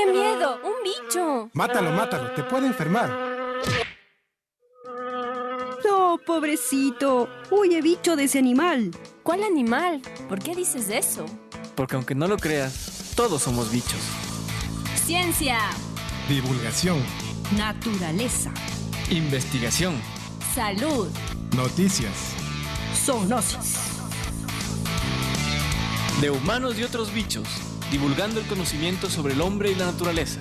¡Qué miedo! ¡Un bicho! Mátalo, te puede enfermar. No, pobrecito. Huye, bicho de ese animal. ¿Cuál animal? ¿Por qué dices eso? Porque aunque no lo creas, todos somos bichos. Ciencia, Divulgación, Naturaleza. Investigación. salud, noticias. Zoonosis. De humanos y otros bichos, divulgando el conocimiento sobre el hombre y la naturaleza.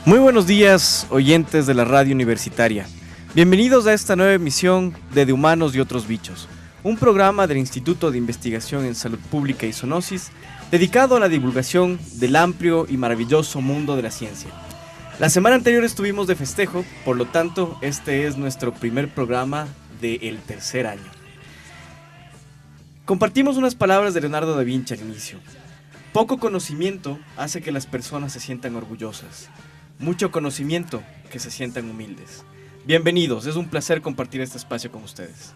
Muy buenos días, oyentes de la radio universitaria. Bienvenidos a esta nueva emisión de Humanos y otros bichos, un programa del Instituto de Investigación en Salud Pública y Zoonosis dedicado a la divulgación del amplio y maravilloso mundo de la ciencia. La semana anterior estuvimos de festejo, por lo tanto, este es nuestro primer programa del tercer año. Compartimos unas palabras de Leonardo da Vinci al inicio. Poco conocimiento hace que las personas se sientan orgullosas. Mucho conocimiento que se sientan humildes. Bienvenidos, es un placer compartir este espacio con ustedes.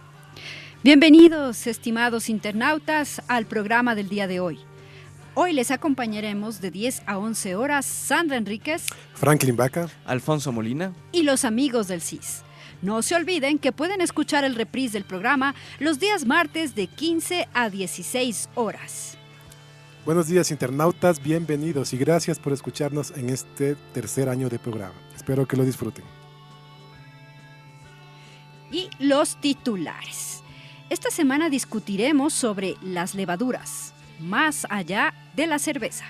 Bienvenidos, estimados internautas, al programa del día de hoy. Hoy les acompañaremos de 10 a 11 horas Sandra Enríquez, Franklin Vaca, Alfonso Molina y los amigos del CIS. No se olviden que pueden escuchar el reprise del programa los días martes de 15 a 16 horas. Buenos días internautas, bienvenidos y gracias por escucharnos en este tercer año de programa. Espero que lo disfruten. Y los titulares. Esta semana discutiremos sobre las levaduras, más allá de la cerveza.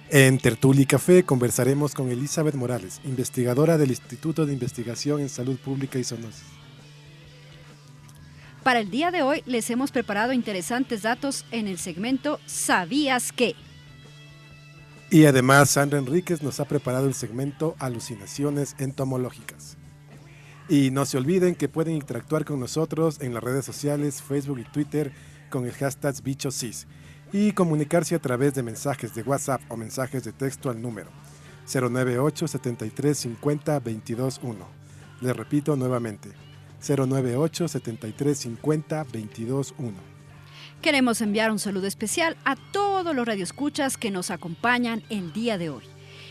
En Tertulia y Café conversaremos con Elizabeth Morales, investigadora del Instituto de Investigación en Salud Pública y Zoonosis. Para el día de hoy les hemos preparado interesantes datos en el segmento ¿Sabías qué? Y además Sandra Enríquez nos ha preparado el segmento Alucinaciones entomológicas. Y no se olviden que pueden interactuar con nosotros en las redes sociales, Facebook y Twitter con el hashtag BichoSIS y comunicarse a través de mensajes de WhatsApp o mensajes de texto al número 098 73 50 221. Les repito nuevamente, 098 73 50 221. Queremos enviar un saludo especial a todos los radioescuchas que nos acompañan el día de hoy.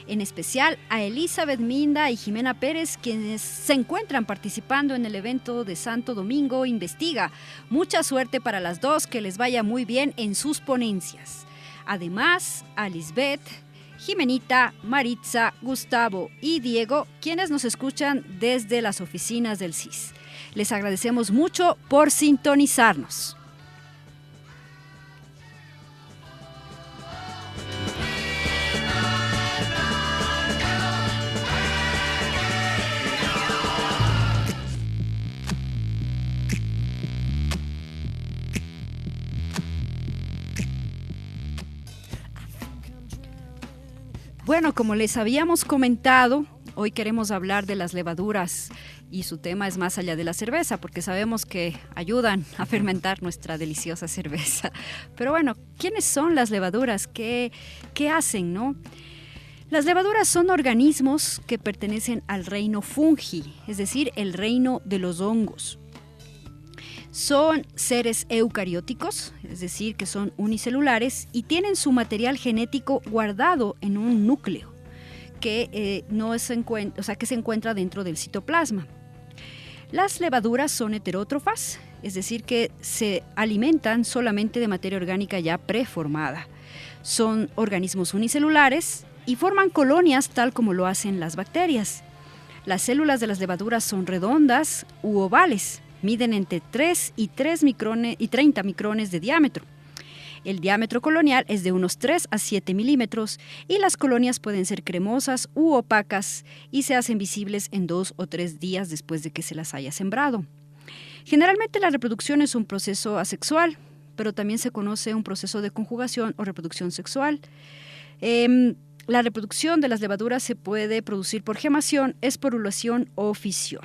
En especial a Elizabeth Minda y Jimena Pérez, quienes se encuentran participando en el evento de Santo Domingo Investiga. Mucha suerte para las dos, que les vaya muy bien en sus ponencias. Además, a Lisbeth, Jimenita, Maritza, Gustavo y Diego, quienes nos escuchan desde las oficinas del CIS. Les agradecemos mucho por sintonizarnos. Bueno, como les habíamos comentado, hoy queremos hablar de las levaduras y su tema es más allá de la cerveza, porque sabemos que ayudan a fermentar nuestra deliciosa cerveza. Pero bueno, ¿quiénes son las levaduras? ¿Qué hacen, no? Las levaduras son organismos que pertenecen al reino fungi, es decir, el reino de los hongos. Son seres eucarióticos, es decir, que son unicelulares y tienen su material genético guardado en un núcleo que se encuentra dentro del citoplasma. Las levaduras son heterótrofas, es decir, que se alimentan solamente de materia orgánica ya preformada. Son organismos unicelulares y forman colonias tal como lo hacen las bacterias. Las células de las levaduras son redondas u ovales. Miden entre 3 y 30 micrones de diámetro. El diámetro colonial es de unos 3 a 7 milímetros y las colonias pueden ser cremosas u opacas y se hacen visibles en 2 o 3 días después de que se las haya sembrado. Generalmente la reproducción es un proceso asexual, pero también se conoce un proceso de conjugación o reproducción sexual. La reproducción de las levaduras se puede producir por gemación, esporulación o fisión.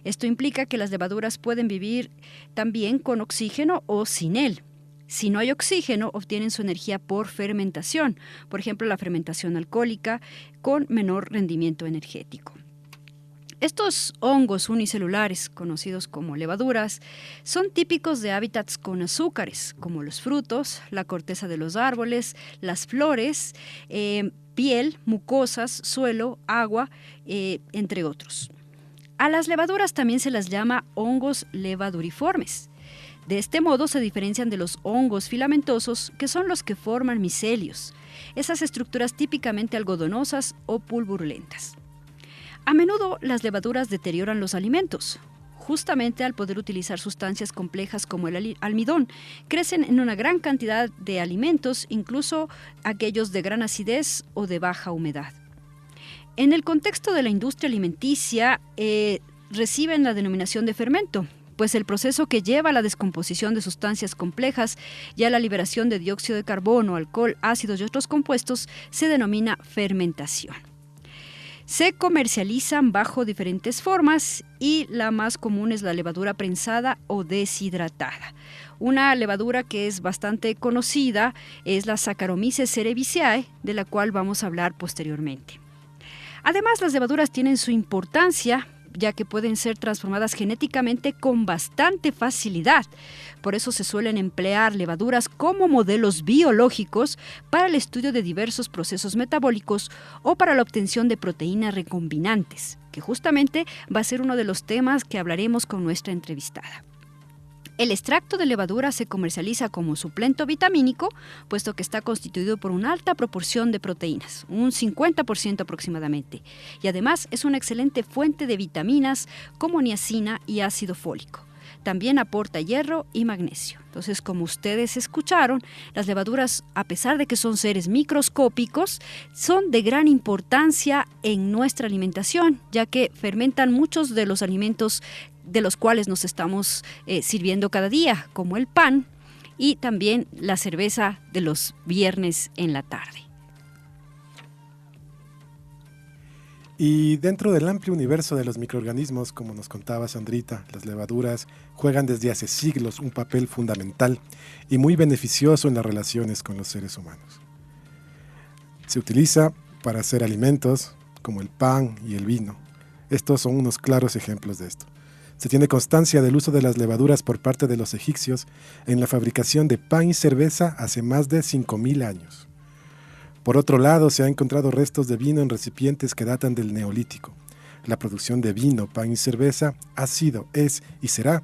Esto implica que las levaduras pueden vivir también con oxígeno o sin él. Si no hay oxígeno, obtienen su energía por fermentación, por ejemplo, la fermentación alcohólica, con menor rendimiento energético. Estos hongos unicelulares, conocidos como levaduras, son típicos de hábitats con azúcares, como los frutos, la corteza de los árboles, las flores, piel, mucosas, suelo, agua, entre otros. A las levaduras también se las llama hongos levaduriformes. De este modo se diferencian de los hongos filamentosos, que son los que forman micelios, esas estructuras típicamente algodonosas o pulvulentas. A menudo las levaduras deterioran los alimentos. Justamente al poder utilizar sustancias complejas como el almidón, crecen en una gran cantidad de alimentos, incluso aquellos de gran acidez o de baja humedad. En el contexto de la industria alimenticia, reciben la denominación de fermento, pues el proceso que lleva a la descomposición de sustancias complejas y a la liberación de dióxido de carbono, alcohol, ácidos y otros compuestos se denomina fermentación. Se comercializan bajo diferentes formas y la más común es la levadura prensada o deshidratada. Una levadura que es bastante conocida es la Saccharomyces cerevisiae, de la cual vamos a hablar posteriormente. Además, las levaduras tienen su importancia, ya que pueden ser transformadas genéticamente con bastante facilidad. Por eso se suelen emplear levaduras como modelos biológicos para el estudio de diversos procesos metabólicos o para la obtención de proteínas recombinantes, que justamente va a ser uno de los temas que hablaremos con nuestra entrevistada. El extracto de levadura se comercializa como suplente vitamínico, puesto que está constituido por una alta proporción de proteínas, un 50% aproximadamente, y además es una excelente fuente de vitaminas como niacina y ácido fólico. También aporta hierro y magnesio. Entonces, como ustedes escucharon, las levaduras, a pesar de que son seres microscópicos, son de gran importancia en nuestra alimentación, ya que fermentan muchos de los alimentos de los cuales nos estamos sirviendo cada día, como el pan y también la cerveza de los viernes en la tarde. Y dentro del amplio universo de los microorganismos, como nos contaba Sandrita, las levaduras juegan desde hace siglos un papel fundamental y muy beneficioso en las relaciones con los seres humanos. Se utiliza para hacer alimentos como el pan y el vino. Estos son unos claros ejemplos de esto. Se tiene constancia del uso de las levaduras por parte de los egipcios en la fabricación de pan y cerveza hace más de 5.000 años. Por otro lado, se han encontrado restos de vino en recipientes que datan del Neolítico. La producción de vino, pan y cerveza ha sido, es y será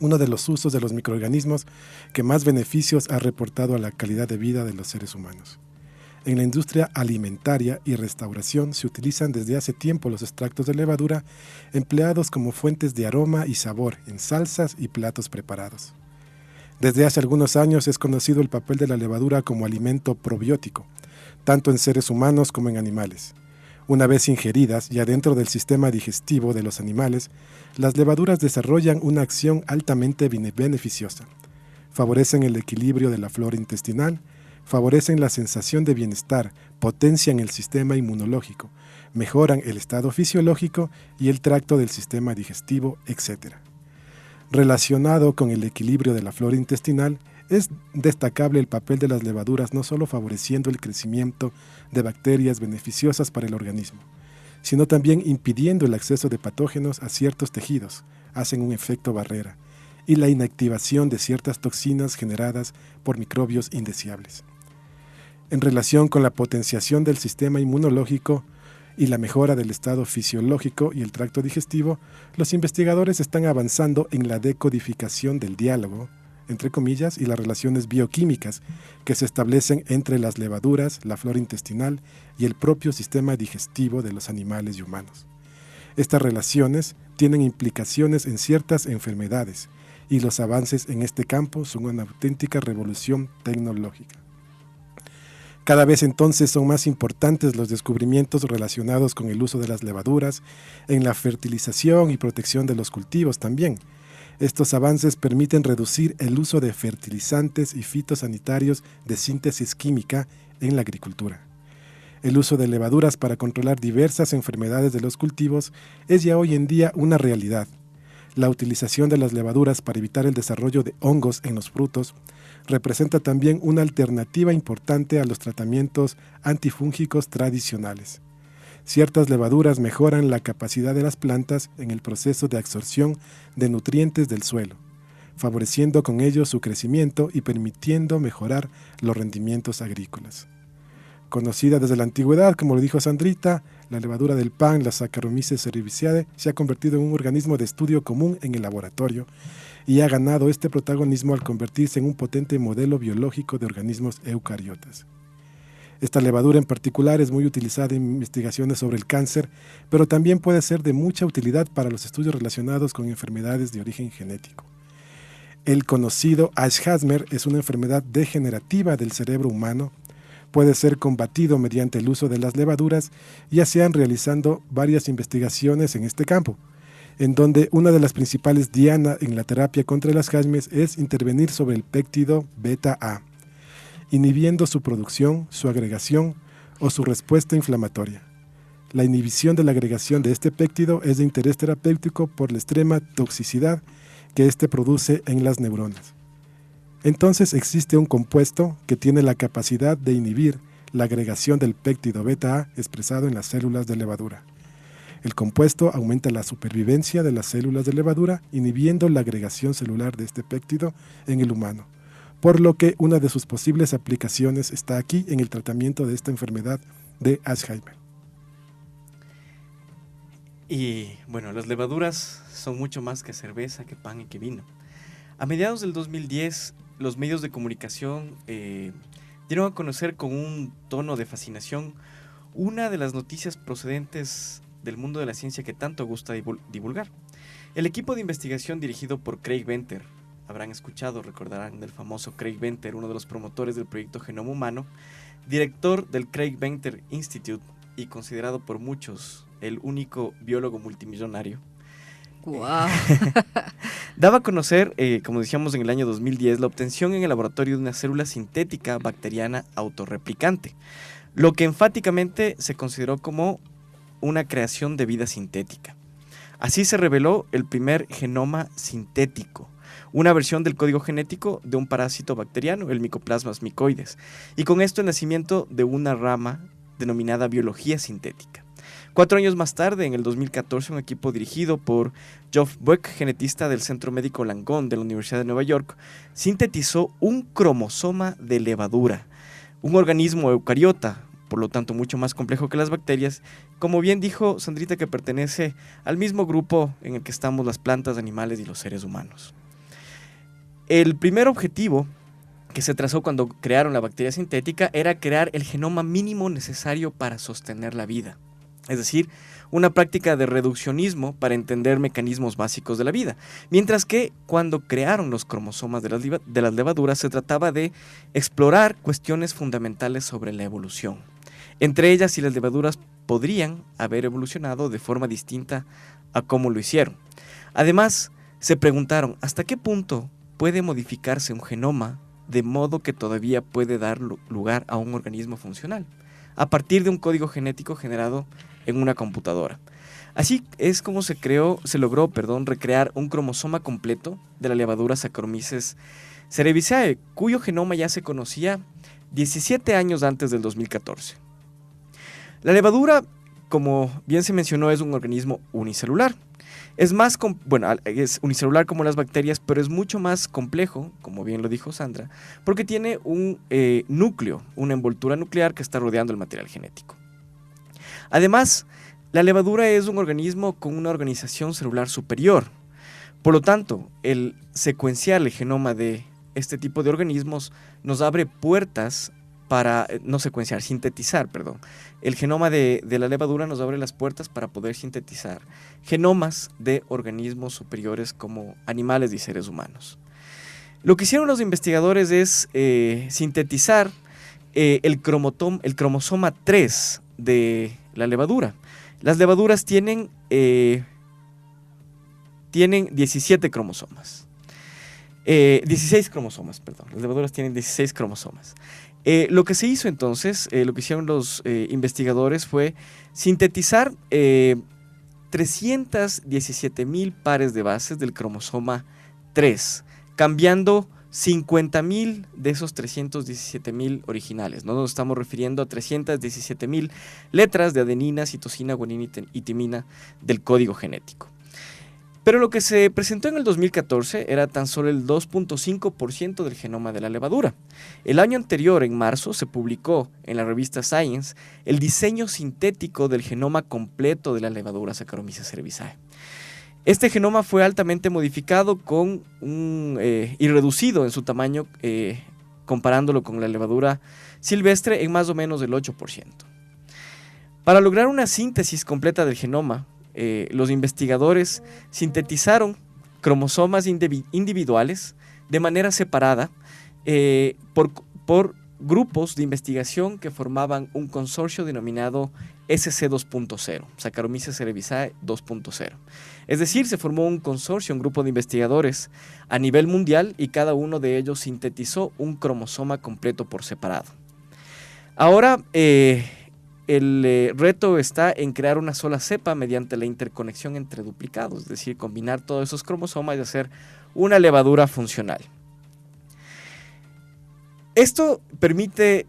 uno de los usos de los microorganismos que más beneficios ha reportado a la calidad de vida de los seres humanos. En la industria alimentaria y restauración se utilizan desde hace tiempo los extractos de levadura empleados como fuentes de aroma y sabor en salsas y platos preparados. Desde hace algunos años es conocido el papel de la levadura como alimento probiótico, tanto en seres humanos como en animales. Una vez ingeridas ya dentro del sistema digestivo de los animales, las levaduras desarrollan una acción altamente beneficiosa. Favorecen el equilibrio de la flora intestinal, favorecen la sensación de bienestar, potencian el sistema inmunológico, mejoran el estado fisiológico y el tracto del sistema digestivo, etc. Relacionado con el equilibrio de la flora intestinal, es destacable el papel de las levaduras no solo favoreciendo el crecimiento de bacterias beneficiosas para el organismo, sino también impidiendo el acceso de patógenos a ciertos tejidos, hacen un efecto barrera, y la inactivación de ciertas toxinas generadas por microbios indeseables. En relación con la potenciación del sistema inmunológico y la mejora del estado fisiológico y el tracto digestivo, los investigadores están avanzando en la decodificación del diálogo, entre comillas, y las relaciones bioquímicas que se establecen entre las levaduras, la flora intestinal y el propio sistema digestivo de los animales y humanos. Estas relaciones tienen implicaciones en ciertas enfermedades y los avances en este campo son una auténtica revolución tecnológica. Cada vez entonces son más importantes los descubrimientos relacionados con el uso de las levaduras en la fertilización y protección de los cultivos también. Estos avances permiten reducir el uso de fertilizantes y fitosanitarios de síntesis química en la agricultura. El uso de levaduras para controlar diversas enfermedades de los cultivos es ya hoy en día una realidad. La utilización de las levaduras para evitar el desarrollo de hongos en los frutos representa también una alternativa importante a los tratamientos antifúngicos tradicionales. Ciertas levaduras mejoran la capacidad de las plantas en el proceso de absorción de nutrientes del suelo, favoreciendo con ello su crecimiento y permitiendo mejorar los rendimientos agrícolas. Conocida desde la antigüedad, como lo dijo Sandrita, la levadura del pan, la Saccharomyces cerevisiae, se ha convertido en un organismo de estudio común en el laboratorio y ha ganado este protagonismo al convertirse en un potente modelo biológico de organismos eucariotas. Esta levadura en particular es muy utilizada en investigaciones sobre el cáncer, pero también puede ser de mucha utilidad para los estudios relacionados con enfermedades de origen genético. El conocido Alzheimer es una enfermedad degenerativa del cerebro humano. Puede ser combatido mediante el uso de las levaduras, ya se han realizando varias investigaciones en este campo, en donde una de las principales dianas en la terapia contra el Alzheimer es intervenir sobre el péptido beta-A, inhibiendo su producción, su agregación o su respuesta inflamatoria. La inhibición de la agregación de este péptido es de interés terapéutico por la extrema toxicidad que éste produce en las neuronas. Entonces existe un compuesto que tiene la capacidad de inhibir la agregación del péptido beta-A expresado en las células de levadura. El compuesto aumenta la supervivencia de las células de levadura, inhibiendo la agregación celular de este péptido en el humano, por lo que una de sus posibles aplicaciones está aquí en el tratamiento de esta enfermedad de Alzheimer. Y bueno, las levaduras son mucho más que cerveza, que pan y que vino. A mediados del 2010, los medios de comunicación dieron a conocer con un tono de fascinación una de las noticias procedentes del mundo de la ciencia que tanto gusta divulgar. El equipo de investigación dirigido por Craig Venter, habrán escuchado, recordarán del famoso Craig Venter, uno de los promotores del proyecto Genoma Humano, director del Craig Venter Institute y considerado por muchos el único biólogo multimillonario. Wow. Daba a conocer, como decíamos en el año 2010, la obtención en el laboratorio de una célula sintética bacteriana autorreplicante, lo que enfáticamente se consideró como una creación de vida sintética. Así se reveló el primer genoma sintético, una versión del código genético de un parásito bacteriano, el Mycoplasma micoides, y con esto el nacimiento de una rama denominada biología sintética. 4 años más tarde, en el 2014, un equipo dirigido por Geoff Buck, genetista del Centro Médico Langone de la Universidad de Nueva York, sintetizó un cromosoma de levadura, un organismo eucariota, por lo tanto mucho más complejo que las bacterias, como bien dijo Sandrita, que pertenece al mismo grupo en el que estamos las plantas, animales y los seres humanos. El primer objetivo que se trazó cuando crearon la bacteria sintética era crear el genoma mínimo necesario para sostener la vida. Es decir, una práctica de reduccionismo para entender mecanismos básicos de la vida. Mientras que cuando crearon los cromosomas de las levaduras se trataba de explorar cuestiones fundamentales sobre la evolución. Entre ellas, si las levaduras podrían haber evolucionado de forma distinta a cómo lo hicieron. Además, se preguntaron hasta qué punto puede modificarse un genoma de modo que todavía puede dar lugar a un organismo funcional, a partir de un código genético generado en una computadora. Así es como se logró recrear un cromosoma completo de la levadura Saccharomyces cerevisiae, cuyo genoma ya se conocía 17 años antes del 2014. La levadura, como bien se mencionó, es un organismo unicelular. Es unicelular como las bacterias, pero es mucho más complejo, como bien lo dijo Sandra, porque tiene un núcleo, una envoltura nuclear que está rodeando el material genético. Además, la levadura es un organismo con una organización celular superior. Por lo tanto, el secuenciar el genoma de este tipo de organismos nos abre puertas para, sintetizar. El genoma de la levadura nos abre las puertas para poder sintetizar genomas de organismos superiores como animales y seres humanos. Lo que hicieron los investigadores es sintetizar el cromosoma 3 de la levadura. Las levaduras tienen 17 cromosomas. 16 cromosomas, perdón. Las levaduras tienen 16 cromosomas. Lo que se hizo entonces, lo que hicieron los investigadores fue sintetizar 317,000 pares de bases del cromosoma 3, cambiando 50,000 de esos 317,000 originales. No nos estamos refiriendo a 317,000 letras de adenina, citosina, guanina y timina del código genético. Pero lo que se presentó en el 2014 era tan solo el 2.5% del genoma de la levadura. El año anterior, en marzo, se publicó en la revista Science el diseño sintético del genoma completo de la levadura Saccharomyces cerevisiae. Este genoma fue altamente modificado y reducido en su tamaño, comparándolo con la levadura silvestre en más o menos el 8%. Para lograr una síntesis completa del genoma, los investigadores sintetizaron cromosomas individuales de manera separada por grupos de investigación que formaban un consorcio denominado SC2.0, Saccharomyces cerevisiae 2.0. Es decir, se formó un consorcio, un grupo de investigadores a nivel mundial y cada uno de ellos sintetizó un cromosoma completo por separado. Ahora, el reto está en crear una sola cepa mediante la interconexión entre duplicados, es decir, combinar todos esos cromosomas y hacer una levadura funcional. Esto permite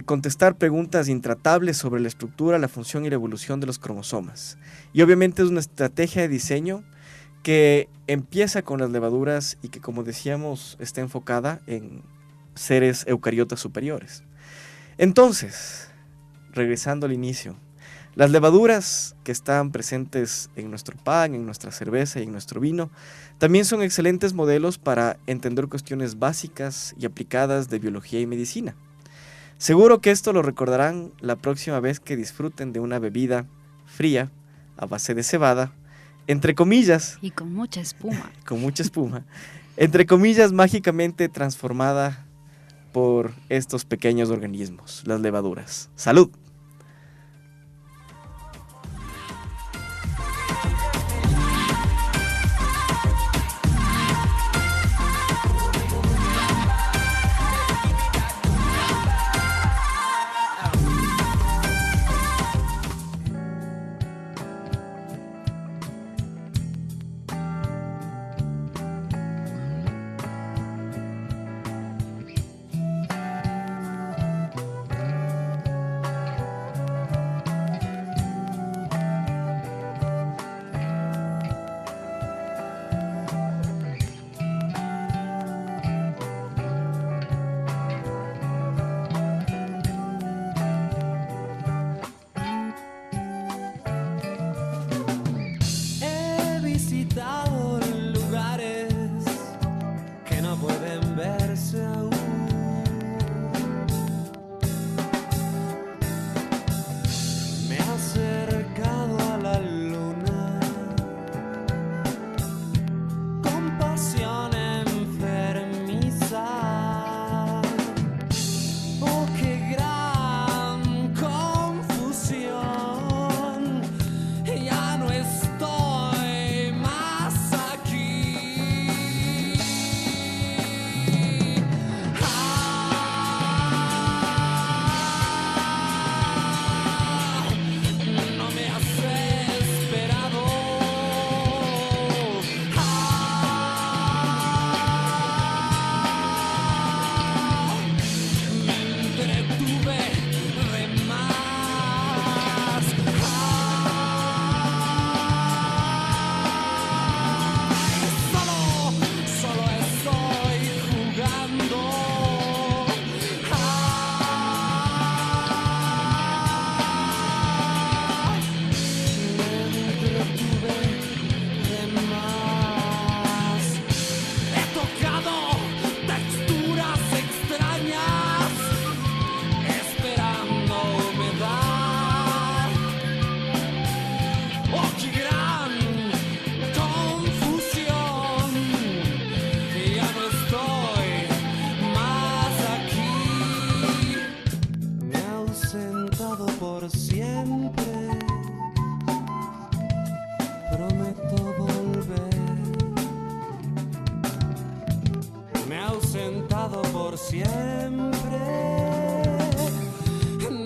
contestar preguntas intratables sobre la estructura, la función y la evolución de los cromosomas. Y obviamente es una estrategia de diseño que empieza con las levaduras y que, como decíamos, está enfocada en seres eucariotas superiores. Entonces, regresando al inicio, las levaduras que están presentes en nuestro pan, en nuestra cerveza y en nuestro vino también son excelentes modelos para entender cuestiones básicas y aplicadas de biología y medicina. Seguro que esto lo recordarán la próxima vez que disfruten de una bebida fría a base de cebada, entre comillas. Y con mucha espuma. Con mucha espuma. Entre comillas, mágicamente transformada por estos pequeños organismos, las levaduras. ¡Salud!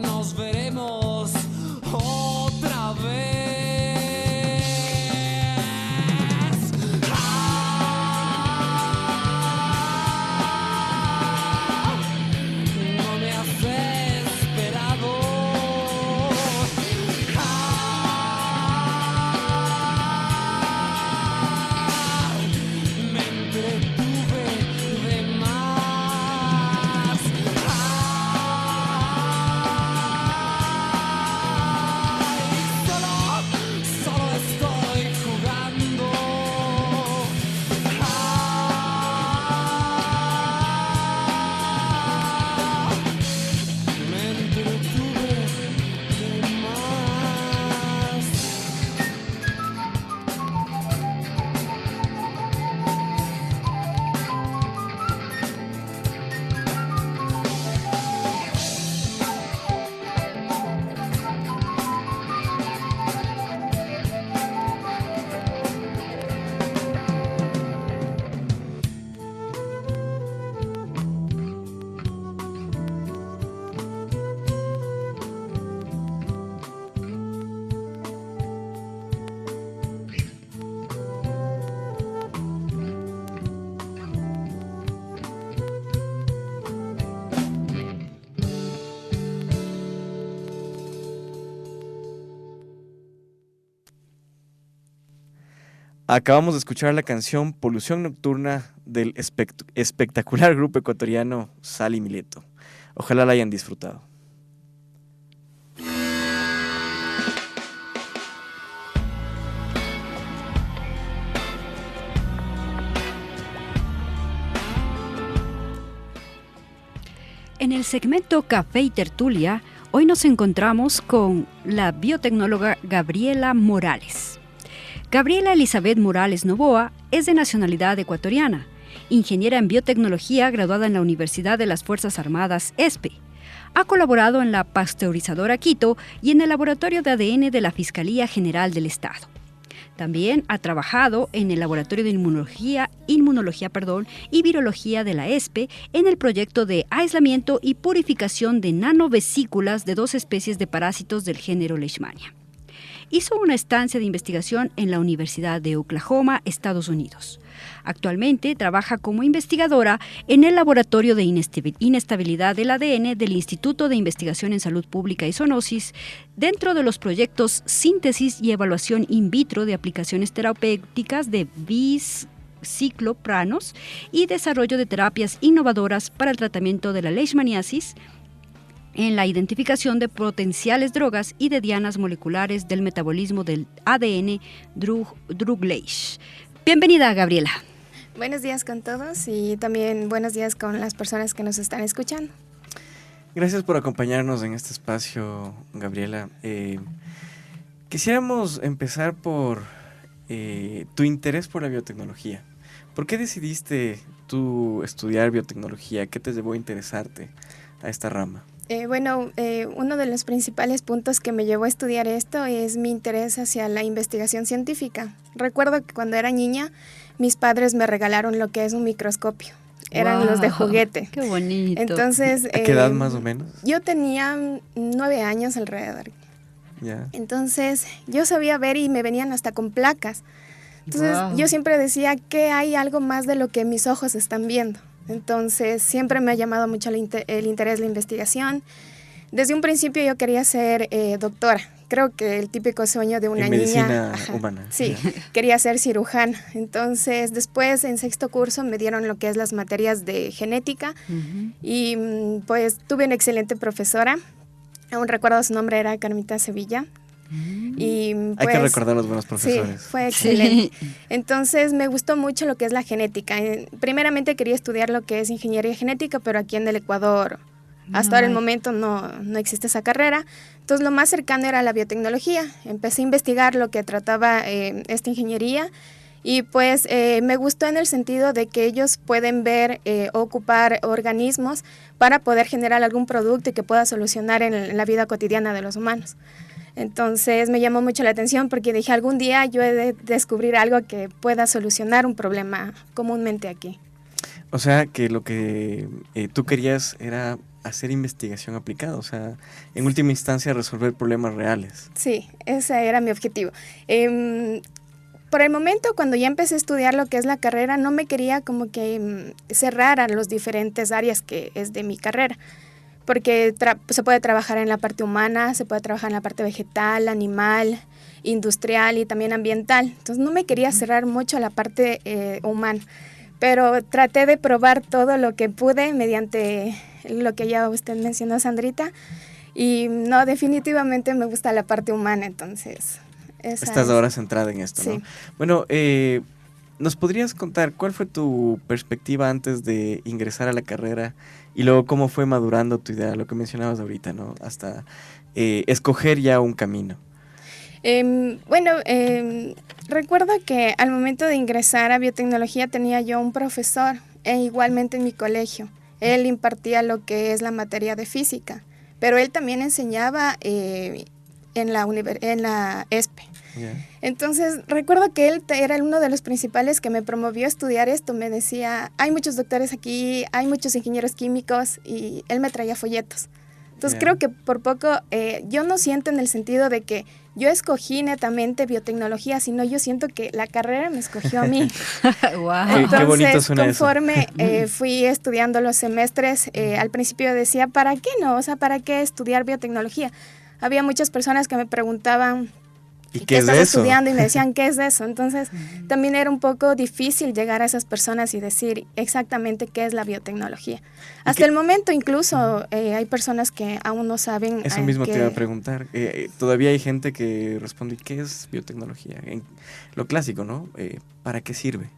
Nos veremos otra vez. Acabamos de escuchar la canción Polución Nocturna del espectacular grupo ecuatoriano Sal y Mileto. Ojalá la hayan disfrutado. En el segmento Café y Tertulia, hoy nos encontramos con la biotecnóloga Gabriela Morales. Gabriela Elizabeth Morales Novoa es de nacionalidad ecuatoriana, ingeniera en biotecnología graduada en la Universidad de las Fuerzas Armadas, ESPE. Ha colaborado en la pasteurizadora Quito y en el laboratorio de ADN de la Fiscalía General del Estado. También ha trabajado en el Laboratorio de Inmunología y Virología de la ESPE en el proyecto de aislamiento y purificación de nanovesículas de 2 especies de parásitos del género Leishmania. Hizo una estancia de investigación en la Universidad de Oklahoma, Estados Unidos. Actualmente trabaja como investigadora en el Laboratorio de Inestabilidad del ADN del Instituto de Investigación en Salud Pública y Zoonosis, dentro de los proyectos Síntesis y Evaluación in vitro de aplicaciones terapéuticas de bisciclopranos y desarrollo de terapias innovadoras para el tratamiento de la leishmaniasis, en la identificación de potenciales drogas y de dianas moleculares del metabolismo del ADN drug-leish. Bienvenida, Gabriela. Buenos días con todos y también buenos días con las personas que nos están escuchando. Gracias por acompañarnos en este espacio, Gabriela. Quisiéramos empezar por tu interés por la biotecnología. ¿Por qué decidiste tú estudiar biotecnología? ¿Qué te llevó a interesarte a esta rama? Uno de los principales puntos que me llevó a estudiar esto es mi interés hacia la investigación científica. Recuerdo que cuando era niña, mis padres me regalaron lo que es un microscopio. Eran los de juguete. ¡Qué bonito! Entonces, ¿a qué edad más o menos? Yo tenía 9 años alrededor. Ya. Entonces, yo sabía ver y me venían hasta con placas. Entonces, yo siempre decía que hay algo más de lo que mis ojos están viendo. Entonces, siempre me ha llamado mucho el interés la investigación. Desde un principio yo quería ser doctora. Creo que el típico sueño de una en niña. Medicina humana. Sí, quería ser cirujana. Entonces, después en 6º curso me dieron lo que es las materias de genética. Y pues tuve una excelente profesora. Aún recuerdo su nombre, era Carmita Sevilla. Y pues, hay que recordar los buenos profesores. Sí, fue excelente. Entonces me gustó mucho lo que es la genética. Primeramente quería estudiar lo que es ingeniería genética, pero aquí en el Ecuador hasta ahora el momento no existe esa carrera. Entonces lo más cercano era la biotecnología. Empecé a investigar lo que trataba esta ingeniería y pues me gustó en el sentido de que ellos pueden ver o ocupar organismos para poder generar algún producto y que pueda solucionar en la vida cotidiana de los humanos. Entonces me llamó mucho la atención porque dije, algún día yo he de descubrir algo que pueda solucionar un problema comúnmente aquí. O sea, que lo que tú querías era hacer investigación aplicada, o sea, en última instancia resolver problemas reales. Sí, ese era mi objetivo. Por el momento, cuando ya empecé a estudiar lo que es la carrera, no me quería como que cerrar a las diferentes áreas que es de mi carrera. Porque se puede trabajar en la parte humana, se puede trabajar en la parte vegetal, animal, industrial y también ambiental. Entonces no me quería cerrar mucho a la parte humana, pero traté de probar todo lo que pude mediante lo que ya usted mencionó, Sandrita, y no, definitivamente me gusta la parte humana, entonces... Estás ahora centrada en esto, sí. ¿no? Bueno, ¿nos podrías contar cuál fue tu perspectiva antes de ingresar a la carrera y luego cómo fue madurando tu idea, lo que mencionabas ahorita, ¿no? Hasta escoger ya un camino. Recuerdo que al momento de ingresar a biotecnología tenía yo un profesor, igualmente en mi colegio. Él impartía lo que es la materia de física, pero él también enseñaba en la ESPE. Yeah. Entonces, recuerdo que él era uno de los principales que me promovió a estudiar esto. Me decía, hay muchos doctores aquí, hay muchos ingenieros químicos, y él me traía folletos. Entonces, creo que por poco, yo no siento en el sentido de que yo escogí netamente biotecnología, sino yo siento que la carrera me escogió a mí. Wow. Entonces, qué bonito suena conforme fui estudiando los semestres, al principio decía, ¿para qué no? O sea, ¿para qué estudiar biotecnología? Había muchas personas que me preguntaban, ¿Y ¿qué qué es estás eso? estudiando? Y me decían, ¿qué es eso? Entonces, también era un poco difícil llegar a esas personas y decir exactamente qué es la biotecnología. Hasta el momento, incluso, hay personas que aún no saben. Eso mismo te iba a preguntar. Todavía hay gente que responde, ¿qué es biotecnología? Lo clásico, ¿no? ¿Para qué sirve?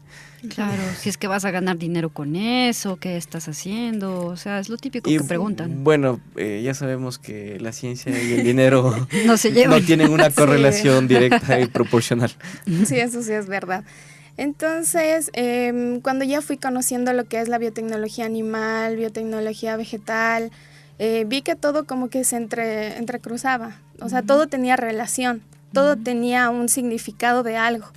Claro, si es que vas a ganar dinero con eso, ¿qué estás haciendo? O sea, es lo típico que preguntan. Bueno, ya sabemos que la ciencia y el dinero no se llevan. No tienen una correlación directa y proporcional. Sí, eso sí es verdad. Entonces, cuando ya fui conociendo lo que es la biotecnología animal, biotecnología vegetal, vi que todo como que se entrecruzaba. O sea, todo tenía relación, todo tenía un significado de algo.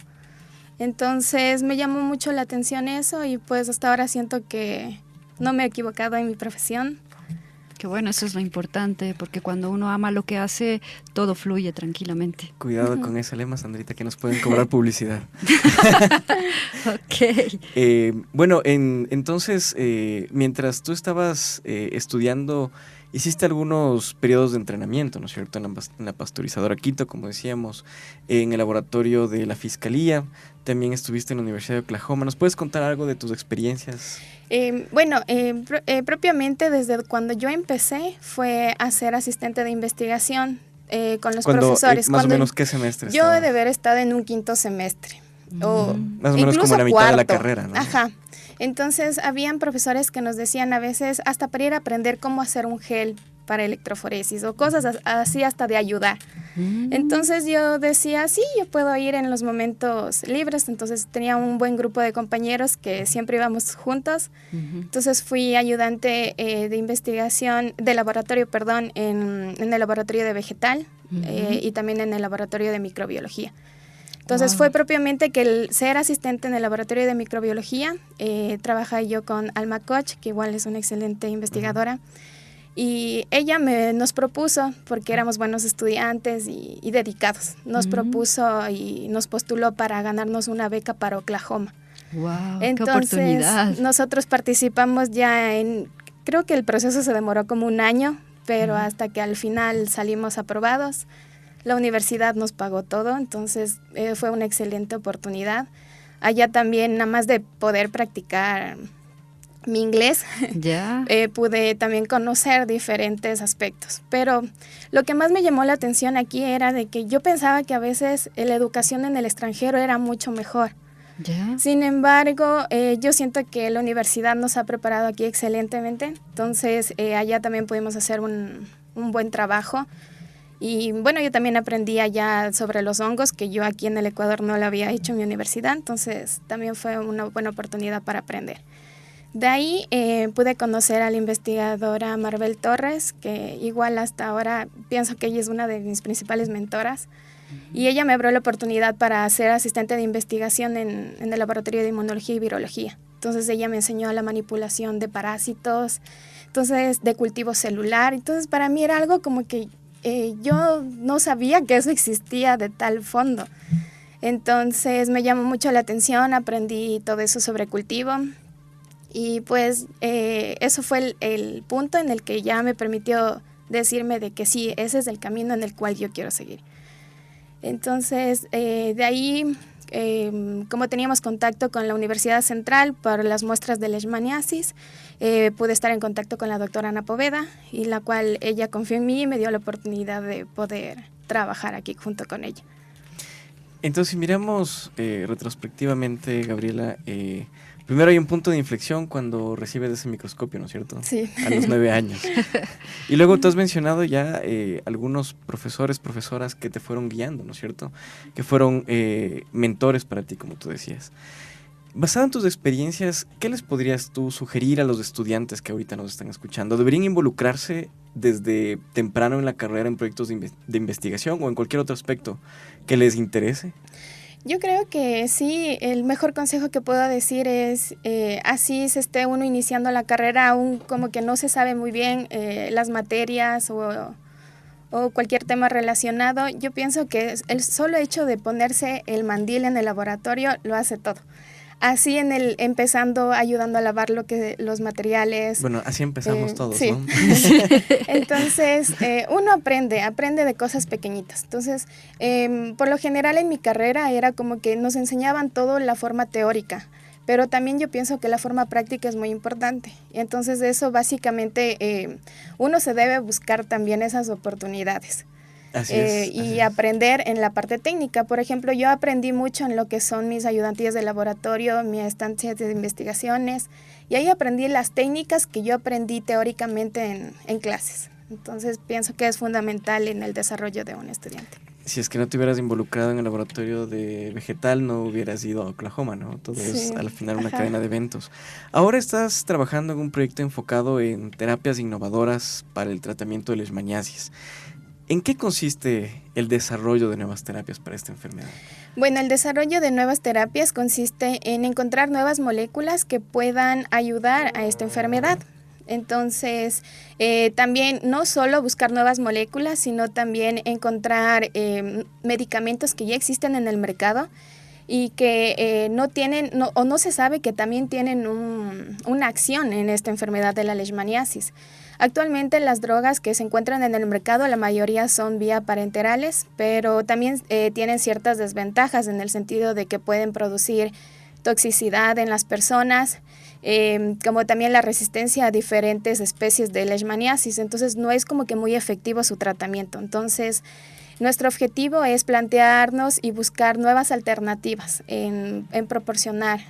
Entonces me llamó mucho la atención eso y pues hasta ahora siento que no me he equivocado en mi profesión. Que bueno, eso es lo importante, porque cuando uno ama lo que hace, todo fluye tranquilamente. Cuidado con ese lema, Sandrita, que nos pueden cobrar publicidad. Ok. Bueno, entonces, mientras tú estabas estudiando, hiciste algunos periodos de entrenamiento, ¿no es cierto? En la pasteurizadora Quito, como decíamos, en el laboratorio de la Fiscalía, también estuviste en la Universidad de Oklahoma. ¿Nos puedes contar algo de tus experiencias? Propiamente desde cuando yo empecé fue a ser asistente de investigación con los Cuando, profesores. ¿Más o menos qué semestre Yo he estaba? de haber estado en un quinto semestre. O más o menos como la mitad de la carrera, ¿no? Ajá. Entonces, habían profesores que nos decían a veces, hasta para ir a aprender cómo hacer un gel para electroforesis o cosas así hasta de ayudar. Entonces yo decía, sí, yo puedo ir en los momentos libres. Entonces tenía un buen grupo de compañeros que siempre íbamos juntos. Entonces fui ayudante de investigación, de laboratorio, perdón, en el laboratorio de vegetal y también en el laboratorio de microbiología. Entonces fue propiamente que el ser asistente en el laboratorio de microbiología, trabajé yo con Alma Koch, que igual es una excelente investigadora, y ella nos propuso, porque éramos buenos estudiantes y dedicados, nos propuso y nos postuló para ganarnos una beca para Oklahoma. ¡Wow! Entonces, ¡qué oportunidad! Nosotros participamos ya creo que el proceso se demoró como un año, pero hasta que al final salimos aprobados. La universidad nos pagó todo, entonces fue una excelente oportunidad. Allá también, nada más de poder practicar mi inglés, pude también conocer diferentes aspectos. Pero lo que más me llamó la atención aquí era de que yo pensaba que a veces la educación en el extranjero era mucho mejor. Sin embargo, yo siento que la universidad nos ha preparado aquí excelentemente. Entonces, allá también pudimos hacer un buen trabajo. Y bueno, yo también aprendí allá sobre los hongos, que yo aquí en el Ecuador no lo había hecho en mi universidad, entonces también fue una buena oportunidad para aprender. De ahí pude conocer a la investigadora Maribel Torres, que igual hasta ahora pienso que ella es una de mis principales mentoras, y ella me abrió la oportunidad para ser asistente de investigación en el laboratorio de inmunología y virología. Entonces ella me enseñó la manipulación de parásitos, entonces de cultivo celular, entonces para mí era algo como que yo no sabía que eso existía de tal fondo. Entonces me llamó mucho la atención, aprendí todo eso sobre cultivo y pues eso fue el punto en el que ya me permitió decirme de que sí, ese es el camino en el cual yo quiero seguir. Entonces de ahí, como teníamos contacto con la Universidad Central para las muestras de leishmaniasis, pude estar en contacto con la doctora Ana Poveda, y la cual ella confió en mí y me dio la oportunidad de poder trabajar aquí junto con ella. Entonces, si miramos retrospectivamente, Gabriela, primero hay un punto de inflexión cuando recibes ese microscopio, ¿no es cierto? Sí. A los 9 años. Y luego tú has mencionado ya algunos profesores, profesoras que te fueron guiando, ¿no es cierto? Que fueron mentores para ti, como tú decías. Basado en tus experiencias, ¿qué les podrías tú sugerir a los estudiantes que ahorita nos están escuchando? ¿Deberían involucrarse desde temprano en la carrera en proyectos de investigación o en cualquier otro aspecto que les interese? Yo creo que sí, el mejor consejo que puedo decir es, así se esté uno iniciando la carrera, aún como que no se sabe muy bien las materias o cualquier tema relacionado, yo pienso que el solo hecho de ponerse el mandil en el laboratorio lo hace todo. así empezando ayudando a lavar los materiales. Bueno, así empezamos todos, sí. ¿no? Entonces, uno aprende de cosas pequeñitas. Entonces, por lo general en mi carrera era como que nos enseñaban todo la forma teórica, pero también yo pienso que la forma práctica es muy importante. Y entonces de eso básicamente uno se debe buscar también esas oportunidades. Así es, y aprender en la parte técnica. Por ejemplo, yo aprendí mucho en lo que son mis ayudantías de laboratorio, mi estancia de investigaciones, y ahí aprendí las técnicas que yo aprendí teóricamente en clases. Entonces pienso que es fundamental en el desarrollo de un estudiante. Si es que no te hubieras involucrado en el laboratorio de vegetal, no hubieras ido a Oklahoma, ¿no? Todo Sí. es al final una cadena de eventos. Ahora estás trabajando en un proyecto enfocado en terapias innovadoras para el tratamiento de leishmaniasis. ¿En qué consiste el desarrollo de nuevas terapias para esta enfermedad? Bueno, el desarrollo de nuevas terapias consiste en encontrar nuevas moléculas que puedan ayudar a esta enfermedad. Entonces, también no solo buscar nuevas moléculas, sino también encontrar medicamentos que ya existen en el mercado y que no se sabe que también tienen una acción en esta enfermedad de la leishmaniasis. Actualmente las drogas que se encuentran en el mercado, la mayoría son vía parenterales, pero también tienen ciertas desventajas en el sentido de que pueden producir toxicidad en las personas, como también la resistencia a diferentes especies de leishmaniasis. Entonces no es como que muy efectivo su tratamiento. Entonces nuestro objetivo es plantearnos y buscar nuevas alternativas en proporcionar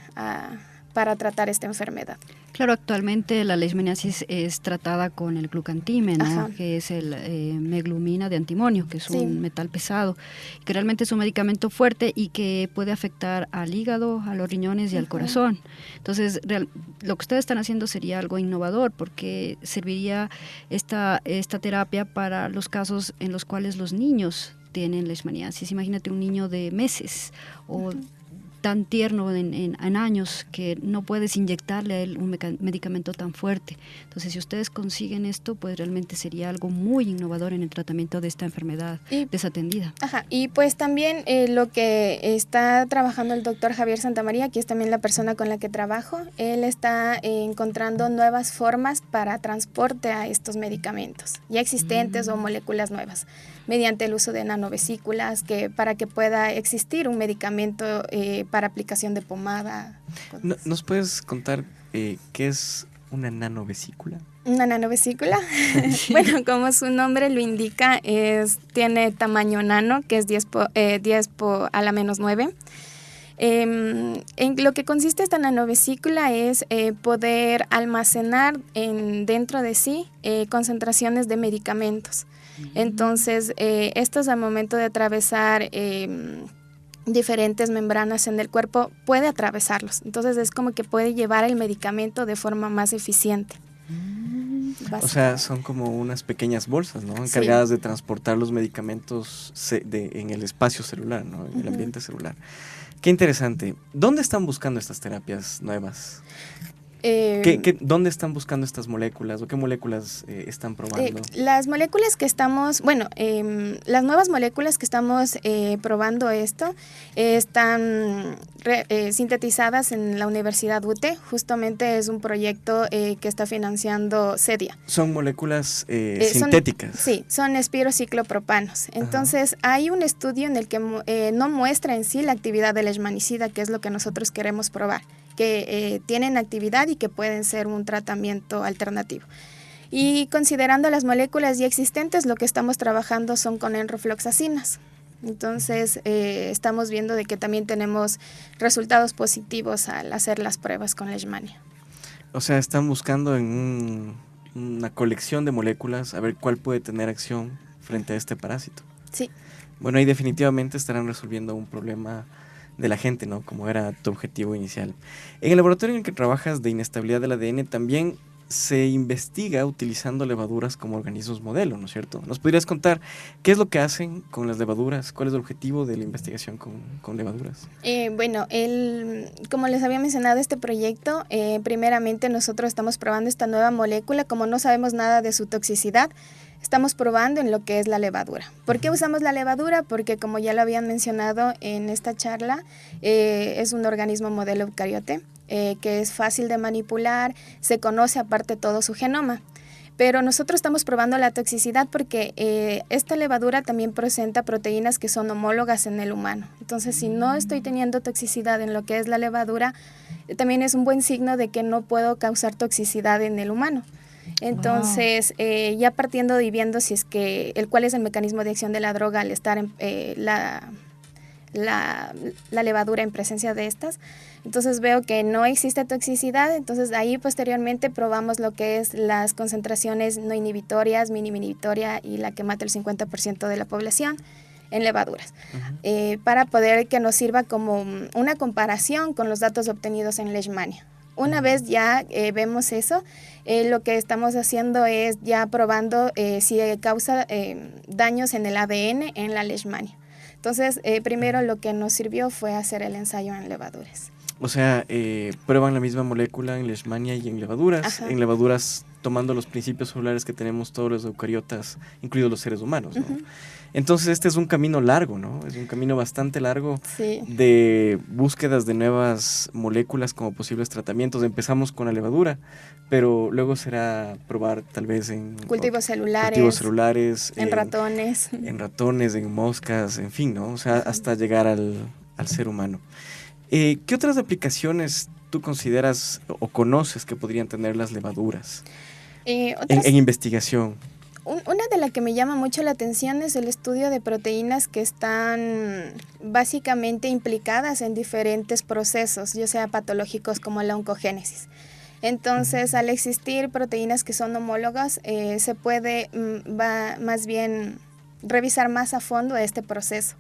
para tratar esta enfermedad. Claro, actualmente la leishmaniasis es tratada con el glucantime, ¿no? Ajá. Que es el meglumina de antimonio, que es Sí. un metal pesado, que realmente es un medicamento fuerte y que puede afectar al hígado, a los riñones y al corazón. Entonces, lo que ustedes están haciendo sería algo innovador, porque serviría esta terapia para los casos en los cuales los niños tienen leishmaniasis. Imagínate un niño de meses o tan tierno en años que no puedes inyectarle a él un medicamento tan fuerte. Entonces, si ustedes consiguen esto, pues realmente sería algo muy innovador en el tratamiento de esta enfermedad desatendida. Ajá, y pues también lo que está trabajando el doctor Javier Santamaría, que es también la persona con la que trabajo, él está encontrando nuevas formas para transporte a estos medicamentos ya existentes o moléculas nuevas, mediante el uso de nanovesículas, para que pueda existir un medicamento para aplicación de pomada. ¿Nos puedes contar qué es una nanovesícula? Una nanovesícula, bueno, como su nombre lo indica, tiene tamaño nano, que es 10 a la menos 9. En lo que consiste esta nanovesícula es poder almacenar dentro de sí concentraciones de medicamentos. Entonces, estos al momento de atravesar diferentes membranas en el cuerpo, puede atravesarlos. Entonces, es como que puede llevar el medicamento de forma más eficiente. O sea, son como unas pequeñas bolsas, ¿no? Encargadas de transportar los medicamentos en el espacio celular, ¿no? En el ambiente celular. Qué interesante. ¿Dónde están buscando estas terapias nuevas? ¿Dónde están buscando estas moléculas o qué moléculas están probando? Las moléculas que estamos, las nuevas moléculas que estamos probando están sintetizadas en la Universidad UTE. Justamente es un proyecto que está financiando CEDIA. ¿Son moléculas sintéticas? Son espirociclopropanos. Entonces, hay un estudio en el que no muestra en sí la actividad del leishmanicida, que es lo que nosotros queremos probar, que tienen actividad y que pueden ser un tratamiento alternativo. Y considerando las moléculas ya existentes, lo que estamos trabajando son con enrofloxacinas. Entonces, estamos viendo de que también tenemos resultados positivos al hacer las pruebas con leishmania. O sea, están buscando en una colección de moléculas a ver cuál puede tener acción frente a este parásito. Sí. Bueno, ahí definitivamente estarán resolviendo un problema de la gente, ¿no? Como era tu objetivo inicial. En el laboratorio en el que trabajas de inestabilidad del ADN también se investiga utilizando levaduras como organismos modelo, ¿no es cierto? ¿Nos podrías contar qué es lo que hacen con las levaduras? ¿Cuál es el objetivo de la investigación con levaduras? Bueno, como les había mencionado, este proyecto, primeramente nosotros estamos probando esta nueva molécula. Como no sabemos nada de su toxicidad, estamos probando en lo que es la levadura. ¿Por qué usamos la levadura? Porque, como ya lo habían mencionado en esta charla, es un organismo modelo eucariote, que es fácil de manipular, se conoce aparte todo su genoma. Pero nosotros estamos probando la toxicidad porque esta levadura también presenta proteínas que son homólogas en el humano. Entonces, si no estoy teniendo toxicidad en lo que es la levadura, también es un buen signo de que no puedo causar toxicidad en el humano. Entonces, ya partiendo y viendo si es que cuál es el mecanismo de acción de la droga al estar en la levadura en presencia de estas, entonces veo que no existe toxicidad. Entonces ahí posteriormente probamos lo que es las concentraciones no inhibitorias, mínima inhibitoria y la que mata el 50% de la población en levaduras, para poder que nos sirva como una comparación con los datos obtenidos en Leishmania. Una vez ya vemos eso, lo que estamos haciendo es ya probando si causa daños en el ADN en la Leishmania. Entonces, primero lo que nos sirvió fue hacer el ensayo en levaduras. O sea, prueban la misma molécula en Leishmania y en levaduras. Ajá. En levaduras tomando los principios celulares que tenemos todos los eucariotas, incluidos los seres humanos, ¿no? Entonces este es un camino largo, ¿no? Es un camino bastante largo de búsquedas de nuevas moléculas como posibles tratamientos. Empezamos con la levadura, pero luego será probar tal vez en cultivos celulares, en ratones. En ratones, en moscas, en fin, ¿no? O sea, hasta llegar al ser humano. ¿Qué otras aplicaciones tú consideras o conoces que podrían tener las levaduras en investigación? Una de las que me llama mucho la atención es el estudio de proteínas que están básicamente implicadas en diferentes procesos, ya sea patológicos como la oncogénesis. Entonces, al existir proteínas que son homólogas, se puede más bien revisar más a fondo este proceso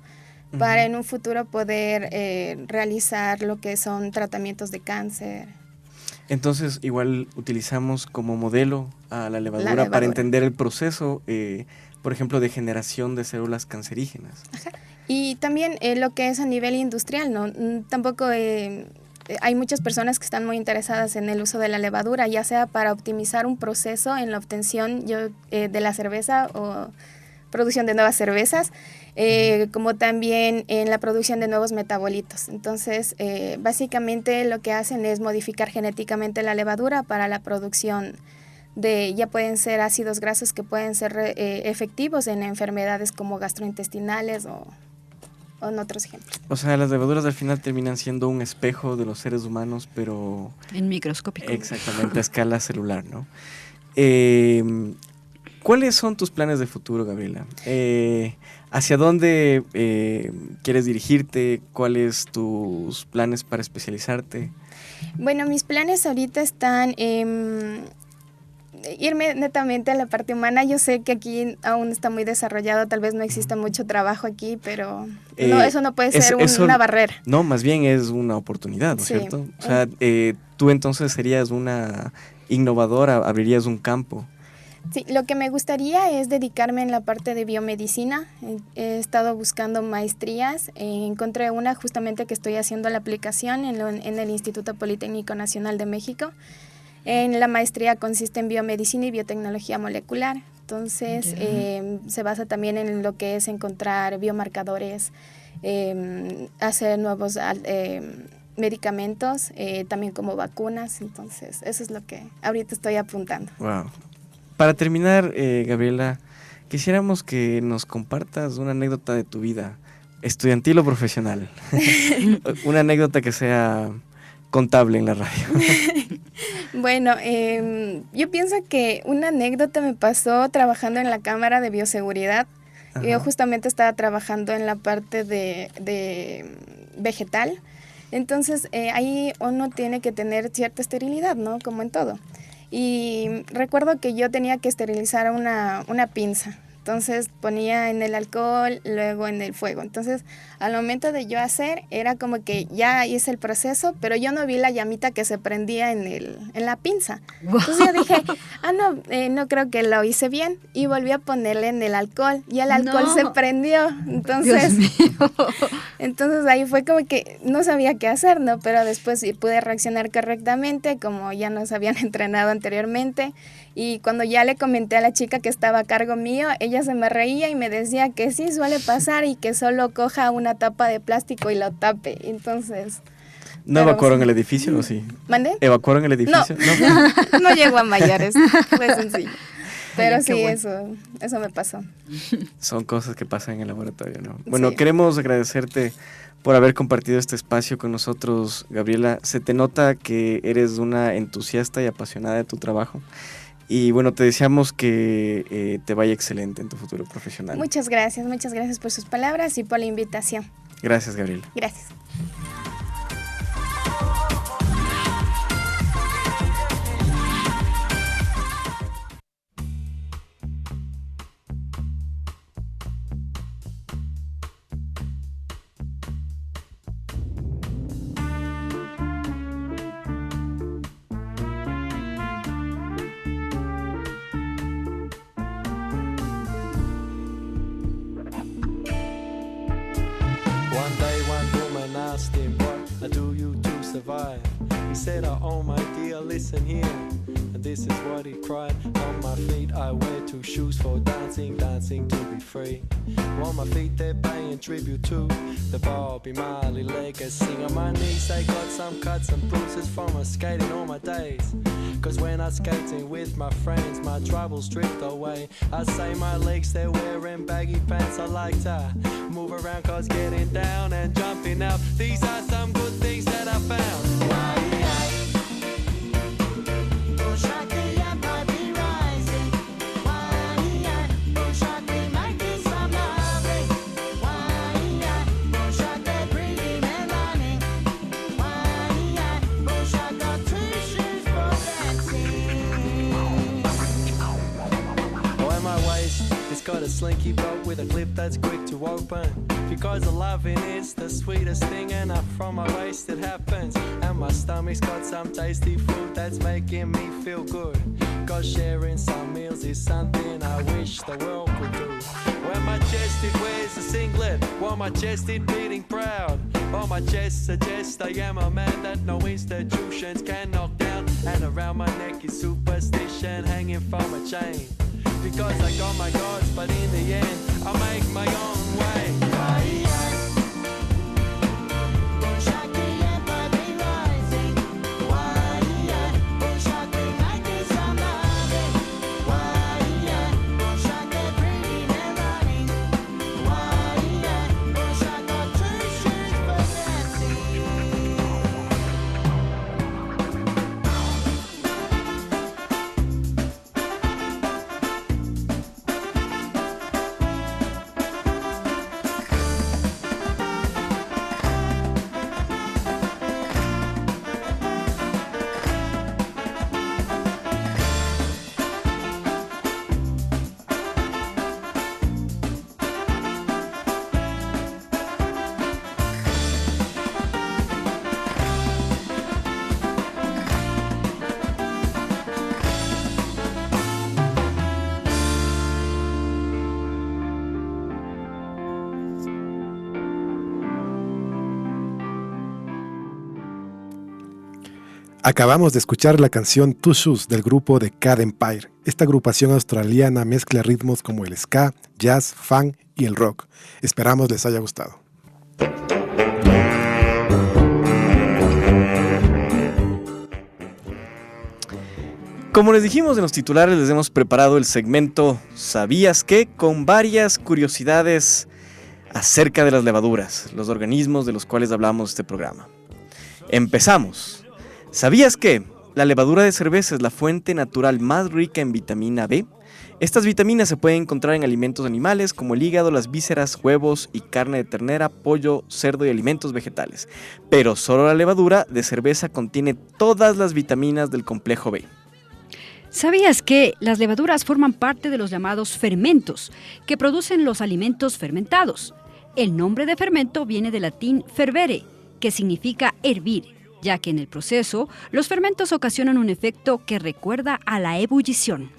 para en un futuro poder realizar lo que son tratamientos de cáncer. Entonces, igual utilizamos como modelo a la levadura para entender el proceso, por ejemplo, de generación de células cancerígenas. Ajá. Y también lo que es a nivel industrial, ¿no? Tampoco hay muchas personas que están muy interesadas en el uso de la levadura, ya sea para optimizar un proceso en la obtención de la cerveza o producción de nuevas cervezas, como también en la producción de nuevos metabolitos. Entonces, básicamente lo que hacen es modificar genéticamente la levadura para la producción ya pueden ser ácidos grasos que pueden ser efectivos en enfermedades como gastrointestinales o en otros ejemplos. O sea, las levaduras al final terminan siendo un espejo de los seres humanos, pero en microscópico. Exactamente, a escala celular, ¿no? ¿Cuáles son tus planes de futuro, Gabriela? ¿Hacia dónde quieres dirigirte? ¿Cuáles tus planes para especializarte? Bueno, mis planes ahorita están irme netamente a la parte humana. Yo sé que aquí aún está muy desarrollado, tal vez no exista mucho trabajo aquí, pero eso no puede ser una barrera. No, más bien es una oportunidad, ¿no es cierto? O sea, tú entonces serías una innovadora, abrirías un campo. Sí, lo que me gustaría es dedicarme en la parte de biomedicina. He estado buscando maestrías, encontré una justamente que estoy haciendo la aplicación en el Instituto Politécnico Nacional de México. En la maestría consiste en biomedicina y biotecnología molecular. Entonces, se basa también en lo que es encontrar biomarcadores, hacer nuevos medicamentos, también como vacunas. Entonces, eso es lo que ahorita estoy apuntando. Wow. Para terminar, Gabriela, quisiéramos que nos compartas una anécdota de tu vida, estudiantil o profesional. Una anécdota que sea contable en la radio. Bueno, yo pienso que una anécdota me pasó trabajando en la Cámara de Bioseguridad. Ajá. Yo justamente estaba trabajando en la parte de vegetal. Entonces, ahí uno tiene que tener cierta esterilidad, ¿no? Como en todo. Y recuerdo que yo tenía que esterilizar una pinza. Entonces ponía en el alcohol, luego en el fuego. Entonces al momento de yo hacer era como que ya hice el proceso, pero yo no vi la llamita que se prendía en la pinza. Entonces yo dije, no creo que lo hice bien, y volví a ponerle en el alcohol y el alcohol se prendió. Entonces, entonces ahí fue como que no sabía qué hacer, ¿no? Pero después sí pude reaccionar correctamente, como ya nos habían entrenado anteriormente. Y cuando ya le comenté a la chica que estaba a cargo mío, ella se me reía y me decía que sí suele pasar y que solo coja una tapa de plástico y lo tape. Entonces... ¿No evacuaron el edificio o sí? ¿Mande? ¿Evacuaron el edificio? No llegó a mayores, fue sencillo. Pero Ay, sí, bueno. eso me pasó. Son cosas que pasan en el laboratorio, ¿no? Bueno, Sí. queremos agradecerte por haber compartido este espacio con nosotros, Gabriela. Se te nota que eres una entusiasta y apasionada de tu trabajo. Y bueno, te deseamos que te vaya excelente en tu futuro profesional. Muchas gracias por sus palabras y por la invitación. Gracias, Gabriela. Gracias. One day one woman asked him, what do you to survive? He said, oh my dear, listen here. And this is what he cried. On my feet I wear two shoes for dancing, dancing to be free. On my feet they're paying tribute to the Bobby Marley legacy. On my knees I got some cuts and bruises from my skating all my days. Cause when I'm skating with my friends, my troubles drift away. I say my legs, they're wearing baggy pants. I like to move around cause getting down and jumping out, these are some good things that I found. It's got a slinky bolt with a clip that's quick to open. Because the loving is the sweetest thing, and up from my waist it happens. And my stomach's got some tasty food that's making me feel good. Cause sharing some meals is something I wish the world could do. When my chest it wears a singlet, while my chest it beating proud. While my chest suggests I am a man that no institutions can knock down. And around my neck is superstition hanging from a chain. Because I got my gods, but in the end, I make my own way. Acabamos de escuchar la canción Two Shoes del grupo The Cat Empire. Esta agrupación australiana mezcla ritmos como el ska, jazz, funk y el rock. Esperamos les haya gustado. Como les dijimos en los titulares, les hemos preparado el segmento ¿Sabías qué? Con varias curiosidades acerca de las levaduras, los organismos de los cuales hablamos en este programa. Empezamos. ¿Sabías que la levadura de cerveza es la fuente natural más rica en vitamina B? Estas vitaminas se pueden encontrar en alimentos animales como el hígado, las vísceras, huevos y carne de ternera, pollo, cerdo y alimentos vegetales. Pero solo la levadura de cerveza contiene todas las vitaminas del complejo B. ¿Sabías que las levaduras forman parte de los llamados fermentos, que producen los alimentos fermentados? El nombre de fermento viene del latín fervere, que significa hervir, ya que en el proceso los fermentos ocasionan un efecto que recuerda a la ebullición.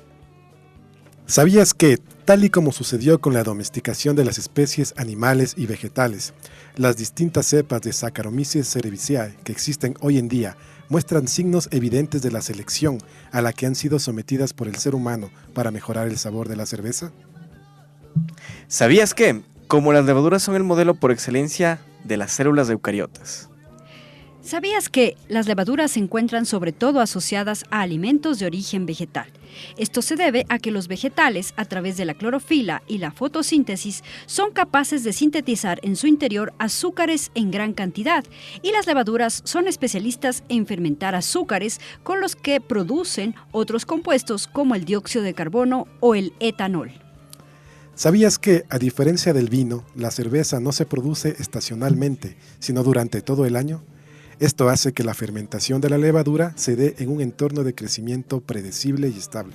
¿Sabías que, tal y como sucedió con la domesticación de las especies animales y vegetales, las distintas cepas de Saccharomyces cerevisiae que existen hoy en día muestran signos evidentes de la selección a la que han sido sometidas por el ser humano para mejorar el sabor de la cerveza? ¿Sabías que, como las levaduras son el modelo por excelencia de las células eucariotas? ¿Sabías que las levaduras se encuentran sobre todo asociadas a alimentos de origen vegetal? Esto se debe a que los vegetales, a través de la clorofila y la fotosíntesis, son capaces de sintetizar en su interior azúcares en gran cantidad, y las levaduras son especialistas en fermentar azúcares con los que producen otros compuestos como el dióxido de carbono o el etanol. ¿Sabías que, a diferencia del vino, la cerveza no se produce estacionalmente, sino durante todo el año? Esto hace que la fermentación de la levadura se dé en un entorno de crecimiento predecible y estable.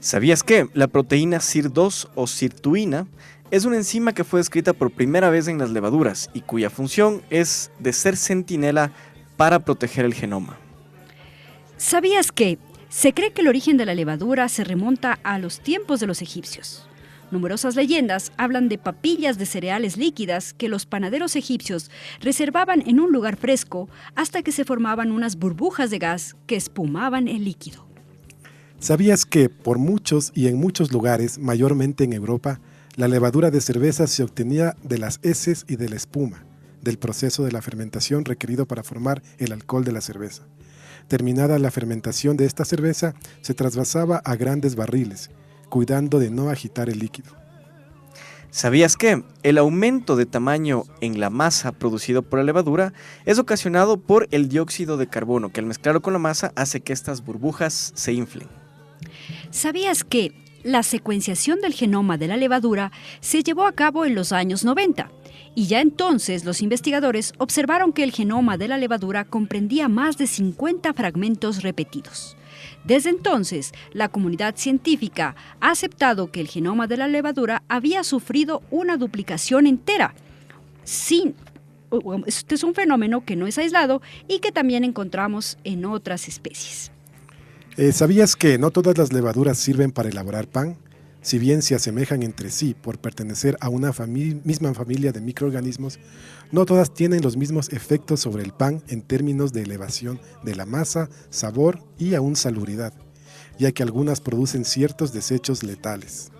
¿Sabías que la proteína SIR2 o sirtuina es una enzima que fue descrita por primera vez en las levaduras y cuya función es de ser centinela para proteger el genoma? ¿Sabías que se cree que el origen de la levadura se remonta a los tiempos de los egipcios? Numerosas leyendas hablan de papillas de cereales líquidas que los panaderos egipcios reservaban en un lugar fresco hasta que se formaban unas burbujas de gas que espumaban el líquido. ¿Sabías que por muchos y en muchos lugares, mayormente en Europa, la levadura de cerveza se obtenía de las heces y de la espuma, del proceso de la fermentación requerido para formar el alcohol de la cerveza? Terminada la fermentación de esta cerveza, se trasvasaba a grandes barriles, cuidando de no agitar el líquido. ¿Sabías que el aumento de tamaño en la masa producido por la levadura es ocasionado por el dióxido de carbono, que al mezclarlo con la masa hace que estas burbujas se inflen? ¿Sabías que la secuenciación del genoma de la levadura se llevó a cabo en los años 90? Y ya entonces los investigadores observaron que el genoma de la levadura comprendía más de 50 fragmentos repetidos. Desde entonces, la comunidad científica ha aceptado que el genoma de la levadura había sufrido una duplicación entera. Este es un fenómeno que no es aislado y que también encontramos en otras especies. ¿Sabías que no todas las levaduras sirven para elaborar pan? Si bien se asemejan entre sí por pertenecer a una misma familia de microorganismos, no todas tienen los mismos efectos sobre el pan en términos de elevación de la masa, sabor y aún salubridad, ya que algunas producen ciertos desechos letales.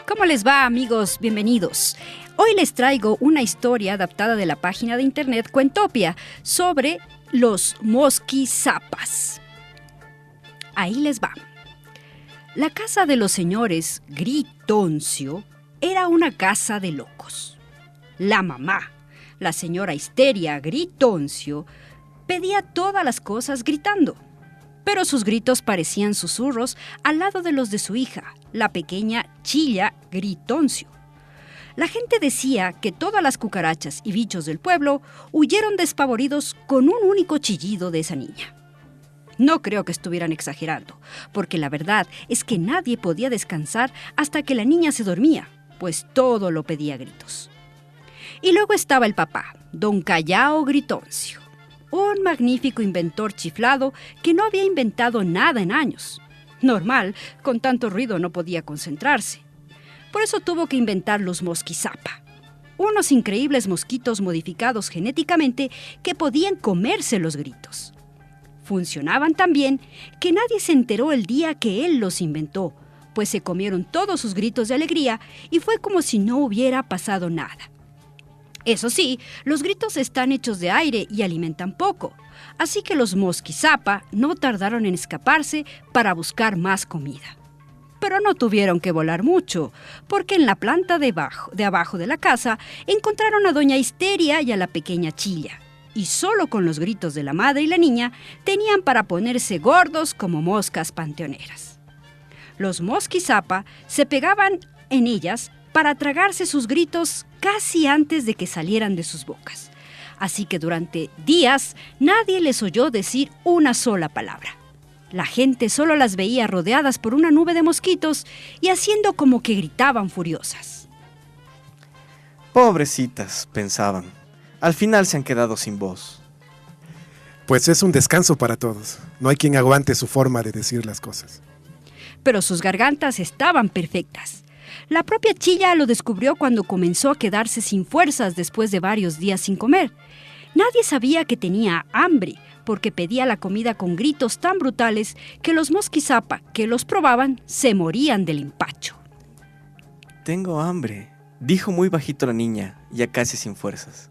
¿Cómo les va, amigos? Bienvenidos. Hoy les traigo una historia adaptada de la página de internet Cuentopia sobre los mosquizapas. Ahí les va. La casa de los señores Gritoncio era una casa de locos. La mamá, la señora Histeria Gritoncio, pedía todas las cosas gritando. Pero sus gritos parecían susurros al lado de los de su hija, la pequeña Chilla Gritoncio. La gente decía que todas las cucarachas y bichos del pueblo huyeron despavoridos con un único chillido de esa niña. No creo que estuvieran exagerando, porque la verdad es que nadie podía descansar hasta que la niña se dormía, pues todo lo pedía a gritos. Y luego estaba el papá, don Callao Gritoncio. Un magnífico inventor chiflado que no había inventado nada en años. Normal, con tanto ruido no podía concentrarse. Por eso tuvo que inventar los mosquizapa, unos increíbles mosquitos modificados genéticamente que podían comerse los gritos. Funcionaban tan bien que nadie se enteró el día que él los inventó, pues se comieron todos sus gritos de alegría y fue como si no hubiera pasado nada. Eso sí, los gritos están hechos de aire y alimentan poco, así que los mosquizapa no tardaron en escaparse para buscar más comida. Pero no tuvieron que volar mucho, porque en la planta de abajo de la casa encontraron a doña Histeria y a la pequeña Chilla, y solo con los gritos de la madre y la niña tenían para ponerse gordos como moscas panteoneras. Los mosquizapa se pegaban en ellas para tragarse sus gritos casi antes de que salieran de sus bocas. Así que durante días nadie les oyó decir una sola palabra. La gente solo las veía rodeadas por una nube de mosquitos y haciendo como que gritaban furiosas. Pobrecitas, pensaban. Al final se han quedado sin voz. Pues es un descanso para todos. No hay quien aguante su forma de decir las cosas. Pero sus gargantas estaban perfectas. La propia Chilla lo descubrió cuando comenzó a quedarse sin fuerzas después de varios días sin comer. Nadie sabía que tenía hambre, porque pedía la comida con gritos tan brutales que los mosquizapa que los probaban se morían del empacho. Tengo hambre, dijo muy bajito la niña, ya casi sin fuerzas.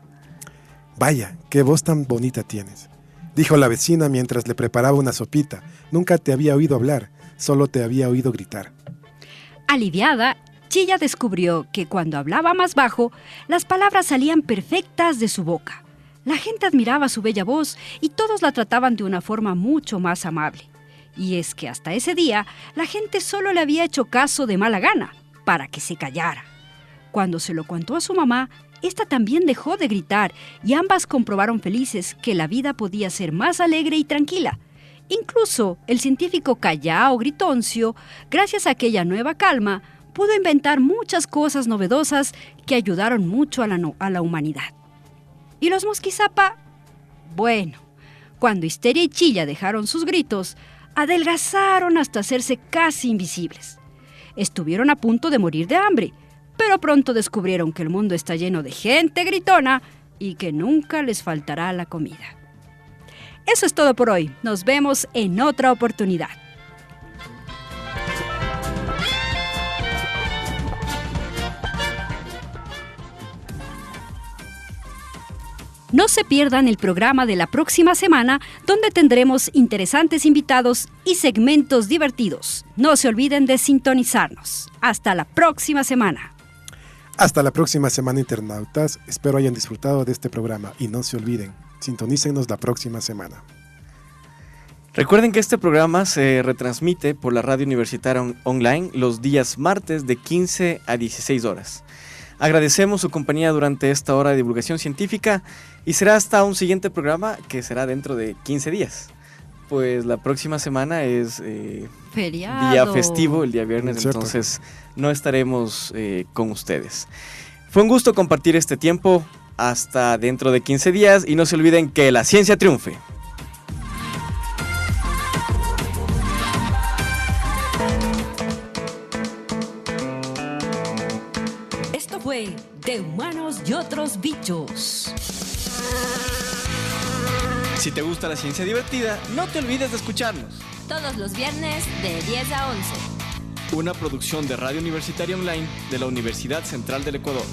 Vaya, qué voz tan bonita tienes, dijo la vecina mientras le preparaba una sopita. Nunca te había oído hablar, solo te había oído gritar. Aliviada, Chilla descubrió que cuando hablaba más bajo, las palabras salían perfectas de su boca. La gente admiraba su bella voz y todos la trataban de una forma mucho más amable. Y es que hasta ese día, la gente solo le había hecho caso de mala gana, para que se callara. Cuando se lo contó a su mamá, ésta también dejó de gritar y ambas comprobaron felices que la vida podía ser más alegre y tranquila. Incluso el científico Callao Gritoncio, gracias a aquella nueva calma, pudo inventar muchas cosas novedosas que ayudaron mucho a la humanidad. ¿Y los mosquizapa? Bueno, cuando Histeria y Chilla dejaron sus gritos, adelgazaron hasta hacerse casi invisibles. Estuvieron a punto de morir de hambre, pero pronto descubrieron que el mundo está lleno de gente gritona y que nunca les faltará la comida. Eso es todo por hoy. Nos vemos en otra oportunidad. No se pierdan el programa de la próxima semana, donde tendremos interesantes invitados y segmentos divertidos. No se olviden de sintonizarnos. Hasta la próxima semana. Hasta la próxima semana, internautas. Espero hayan disfrutado de este programa y no se olviden, sintonícenos la próxima semana. Recuerden que este programa se retransmite por la radio universitaria online los días martes de 15 a 16 horas. Agradecemos su compañía durante esta hora de divulgación científica y será hasta un siguiente programa que será dentro de 15 días. Pues la próxima semana es Feriado. Día festivo, el día viernes, Cierto. entonces no estaremos con ustedes. Fue un gusto compartir este tiempo, hasta dentro de 15 días y no se olviden que la ciencia triunfe. Esto fue De Humanos y Otros Bichos. Si te gusta la ciencia divertida, no te olvides de escucharnos. Todos los viernes de 10 a 11. Una producción de Radio Universitaria Online de la Universidad Central del Ecuador.